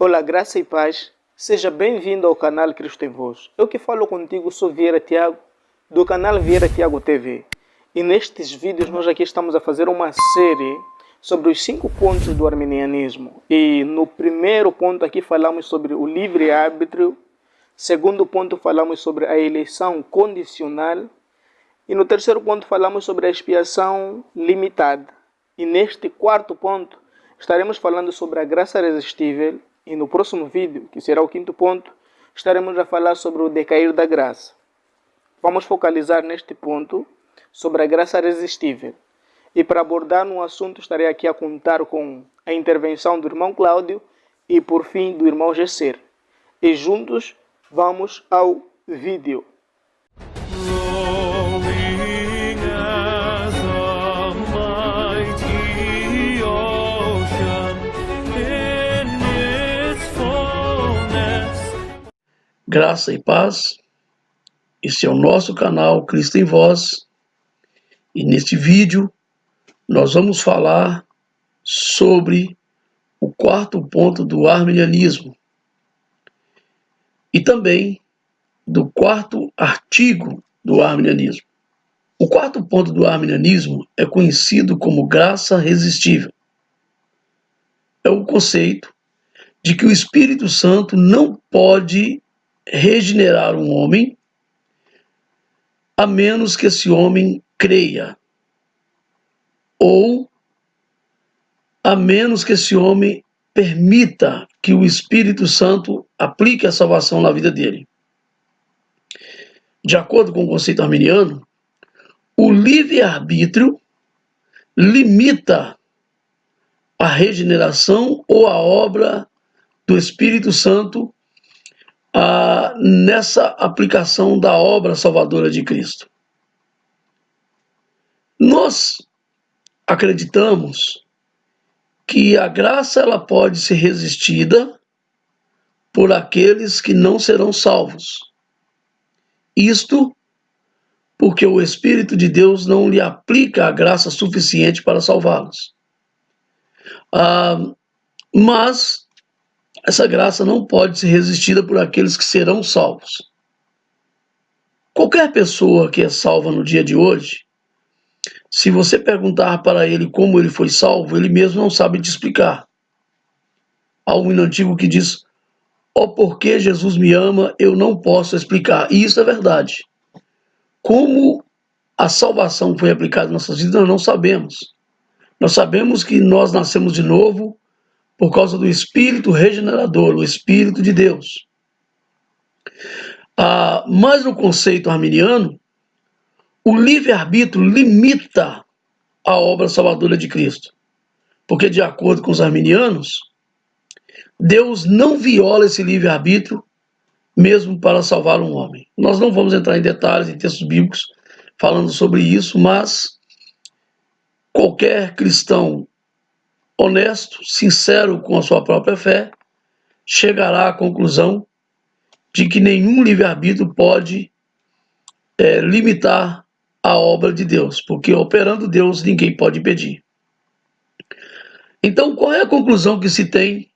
Olá, graça e paz. Seja bem-vindo ao canal Cristo em Voz. Eu que falo contigo sou Vieira Tiago, do canal Vieira Tiago TV. E nestes vídeos nós aqui estamos a fazer uma série sobre os 5 pontos do arminianismo. E no primeiro ponto aqui falamos sobre o livre-arbítrio. Segundo ponto falamos sobre a eleição condicional. E no terceiro ponto falamos sobre a expiação limitada. E neste quarto ponto estaremos falando sobre a graça irresistível. E no próximo vídeo, que será o quinto ponto, estaremos a falar sobre o decair da graça. Vamos focalizar neste ponto sobre a graça irresistível. E para abordar no assunto estarei aqui a contar com a intervenção do irmão Cláudio e por fim do irmão Gesser. E juntos vamos ao vídeo. Graça e paz, esse é o nosso canal Cristo em Voz e neste vídeo nós vamos falar sobre o quarto ponto do arminianismo e também do quarto artigo do arminianismo. O quarto ponto do arminianismo é conhecido como graça resistível. É o conceito de que o Espírito Santo não pode regenerar um homem a menos que esse homem creia, ou a menos que esse homem permita que o Espírito Santo aplique a salvação na vida dele. De acordo com o conceito arminiano, o livre-arbítrio limita a regeneração ou a obra do Espírito Santo nessa aplicação da obra salvadora de Cristo. Nós acreditamos que a graça ela pode ser resistida por aqueles que não serão salvos. Isto porque o Espírito de Deus não lhe aplica a graça suficiente para salvá-los. Mas essa graça não pode ser resistida por aqueles que serão salvos. Qualquer pessoa que é salva no dia de hoje, se você perguntar para ele como ele foi salvo, ele mesmo não sabe te explicar. Há um hino antigo que diz: "Ó, porque Jesus me ama, eu não posso explicar." E isso é verdade. Como a salvação foi aplicada em nossas vidas, nós não sabemos. Nós sabemos que nós nascemos de novo por causa do Espírito regenerador, o Espírito de Deus. Mas no conceito arminiano, o livre-arbítrio limita a obra salvadora de Cristo. Porque, de acordo com os arminianos, Deus não viola esse livre-arbítrio mesmo para salvar um homem. Nós não vamos entrar em detalhes em textos bíblicos falando sobre isso, mas qualquer cristão honesto, sincero com a sua própria fé, chegará à conclusão de que nenhum livre-arbítrio pode limitar a obra de Deus, porque operando Deus ninguém pode impedir. Então, qual é a conclusão que se tem?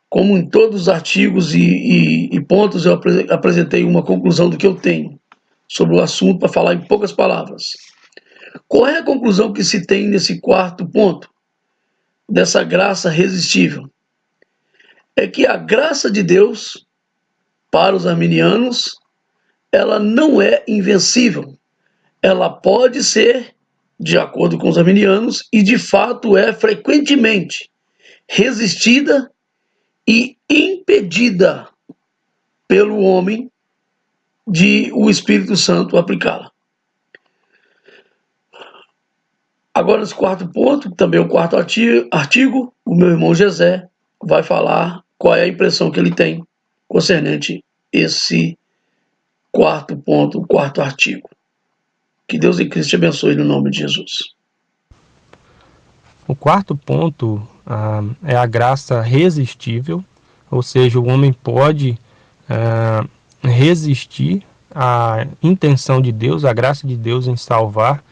Como em todos os artigos e pontos, eu apresentei uma conclusão do que eu tenho sobre o assunto para falar em poucas palavras. Qual é a conclusão que se tem nesse quarto ponto dessa graça resistível? É que a graça de Deus, para os arminianos, ela não é invencível. Ela pode ser, de acordo com os arminianos, e de fato é frequentemente resistida e impedida pelo homem de o Espírito Santo aplicá-la. Agora, nesse quarto ponto, também o quarto artigo, o meu irmão Gesser vai falar qual é a impressão que ele tem concernente esse quarto ponto, o quarto artigo. Que Deus em Cristo te abençoe no nome de Jesus. O quarto ponto é a graça resistível, ou seja, o homem pode resistir à intenção de Deus, à graça de Deus em salvar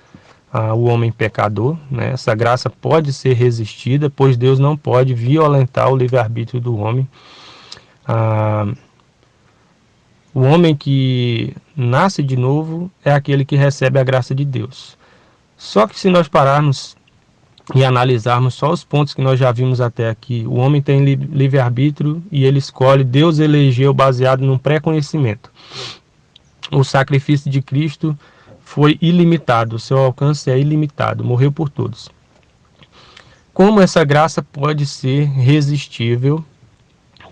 o homem pecador, né? Essa graça pode ser resistida, pois Deus não pode violentar o livre-arbítrio do homem. O homem que nasce de novo é aquele que recebe a graça de Deus. Só que se nós pararmos e analisarmos só os pontos que nós já vimos até aqui, o homem tem livre-arbítrio e ele escolhe, Deus elegeu baseado num pré-conhecimento. O sacrifício de Cristo foi ilimitado, o seu alcance é ilimitado, morreu por todos. Como essa graça pode ser resistível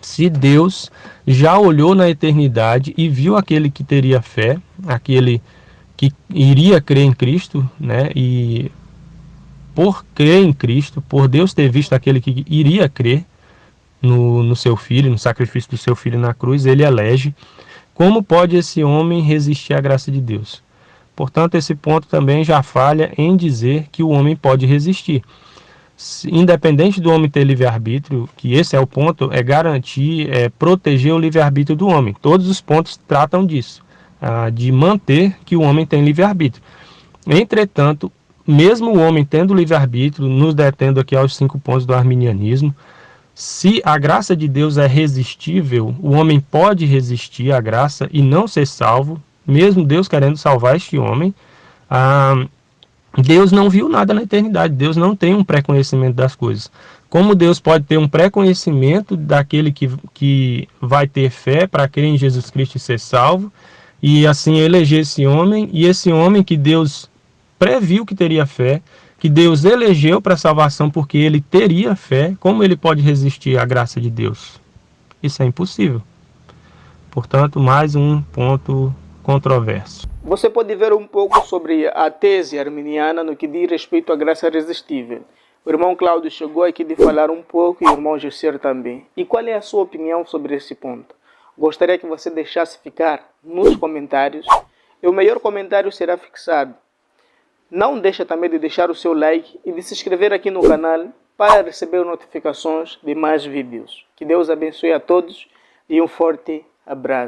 se Deus já olhou na eternidade e viu aquele que teria fé, aquele que iria crer em Cristo, né? E por crer em Cristo, por Deus ter visto aquele que iria crer no seu filho, no sacrifício do seu filho na cruz, ele elege. Como pode esse homem resistir à graça de Deus? Portanto, esse ponto também já falha em dizer que o homem pode resistir. Independente do homem ter livre-arbítrio, que esse é o ponto, é garantir, proteger o livre-arbítrio do homem. Todos os pontos tratam disso, de manter que o homem tem livre-arbítrio. Entretanto, mesmo o homem tendo livre-arbítrio, nos detendo aqui aos 5 pontos do arminianismo, se a graça de Deus é resistível, o homem pode resistir à graça e não ser salvo, mesmo Deus querendo salvar este homem. Deus não viu nada na eternidade, Deus não tem um pré-conhecimento das coisas. Como Deus pode ter um pré-conhecimento daquele que vai ter fé para crer em Jesus Cristo e ser salvo, e assim eleger esse homem, e esse homem que Deus previu que teria fé, que Deus elegeu para a salvação porque ele teria fé, como ele pode resistir à graça de Deus? Isso é impossível. Portanto, mais um ponto controverso. Você pode ver um pouco sobre a tese arminiana no que diz respeito à graça resistível. O irmão Cláudio chegou aqui de falar um pouco e o irmão Jusser também. E qual é a sua opinião sobre esse ponto? Gostaria que você deixasse ficar nos comentários e o maior comentário será fixado. Não deixa também de deixar o seu like e de se inscrever aqui no canal para receber notificações de mais vídeos. Que Deus abençoe a todos e um forte abraço.